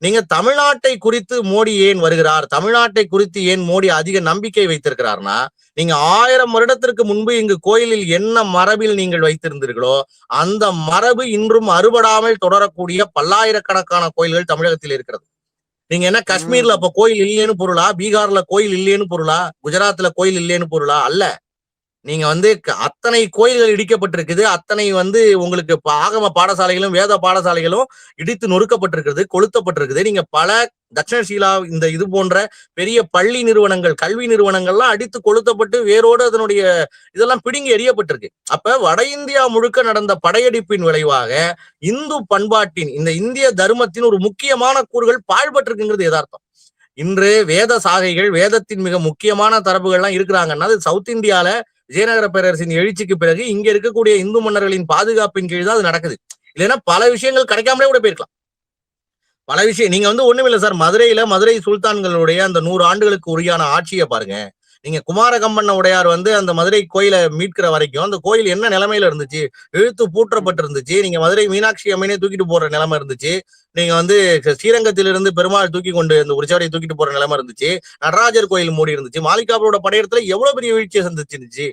நீங்க தமிழ்நாட்டை குறித்து மோடி ஏன் வருகிறார், தமிழ்நாட்டை குறித்து ஏன் மோடி அதிக நம்பிக்கை வைத்திருக்கிறார்னா, நீங்க 1000 வருடத்திற்கு முன்பு இங்கு கோயிலில் என்ன மரபில் நீங்கள் வைத்திருந்தீர்களோ அந்த மரபு இன்றும் அறுபடாமல் தொடரக்கூடிய பல்லாயிரக்கணக்கான கோயில்கள் தமிழகத்தில் இருக்கிறது. நீங்க என்ன காஷ்மீர்ல அப்ப கோயில் இல்லைன்னு பொருளா, பீகார்ல கோயில் இல்லைன்னு பொருளா, குஜராத்ல கோயில் இல்லைன்னு பொருளா? அல்ல. நீங்க அத்தனை கோயில்கள் இடிக்கப்பட்டிருக்குது, அத்தனை உங்களுக்கு ஆகம பாடசாலைகளும் வேத பாடசாலைகளும் இடித்து நொறுக்கப்பட்டிருக்கிறது, கொளுத்தப்பட்டிருக்குது. நீங்க பல தட்சிணசீலா இந்த இது போன்ற பெரிய பள்ளி நிறுவனங்கள், கல்வி நிறுவனங்கள்லாம் அடித்து கொளுத்தப்பட்டு வேரோடு அதனுடைய இதெல்லாம் பிடுங்கி எறியப்பட்டிருக்கு. அப்ப வட இந்தியா முழுக்க நடந்த படையெடுப்பின் விளைவாக இந்து பண்பாட்டின், இந்த இந்திய தர்மத்தின் ஒரு முக்கியமான கூறுகள் பாழ்பட்டிருக்குங்கிறது யதார்த்தம். இன்று வேத சாகைகள், வேதத்தின் மிக முக்கியமான தரப்புகள்லாம் இருக்கிறாங்கன்னா அது சவுத் இந்தியால விஜயநகர பேரரசின் எழுச்சிக்கு பிறகு இங்க இருக்கக்கூடிய இந்து மன்னர்களின் பாதுகாப்பின் கீழ் தான் அது நடக்குது. இல்லைன்னா பல விஷயங்கள் கிடைக்காமலே கூட போயிருக்கலாம். பல விஷயம் நீங்க ஒண்ணுமில்லை சார், மதுரையில மதுரை சுல்தான்களுடைய அந்த 100 ஆண்டுகளுக்கு உரியான ஆட்சியை பாருங்க. நீங்க குமாரகம்பண்ண உடையார் அந்த மதுரை கோயிலை மீட்கிற வரைக்கும் அந்த கோயில் என்ன நிலைமையில இருந்துச்சு, இழுத்து பூட்டப்பட்டிருந்துச்சு. நீங்க மதுரை மீனாட்சி அம்மனே தூக்கிட்டு போற நிலைமை இருந்துச்சு. நீங்க ஸ்ரீரங்கத்திலிருந்து பெருமாள் தூக்கி கொண்டு இந்த உற்சவரை தூக்கிட்டு போற நிலைமை இருந்துச்சு. நடராஜர் கோயில் மூடி இருந்துச்சு. மாளிகாவரோட படையெடுத்துல எவ்வளவு பெரிய வீழ்ச்சியை சந்திச்சிருந்துச்சு.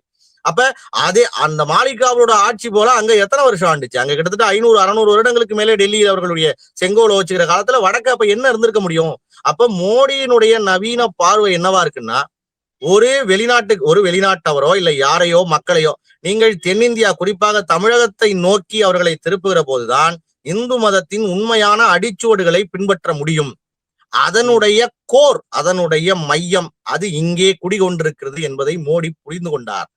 அப்ப அதே அந்த மாளிகாவோட ஆட்சி போல அங்க எத்தனை வருஷம் ஆண்டுச்சு? அங்க கிட்டத்தட்ட 500-600 வருடங்களுக்கு மேலே டெல்லியில் அவர்களுடைய செங்கோலை வச்சுக்கிற காலத்துல வடக்கு அப்ப என்ன இருந்திருக்க முடியும்? அப்ப மோடியினுடைய நவீன பார்வை என்னவா இருக்குன்னா, ஒரு வெளிநாட்டவரோ இல்ல யாரையோ மக்களையோ நீங்கள் தென்னிந்தியா குறிப்பாக தமிழகத்தை நோக்கி அவர்களை திருப்புகிற போதுதான் இந்து மதத்தின் உண்மையான அடிச்சுவடுகளை பின்பற்ற முடியும். அதனுடைய கோர், அதனுடைய மையம் அது இங்கே குடிகொண்டிருக்கிறது என்பதை மோடி புரிந்து கொண்டார்.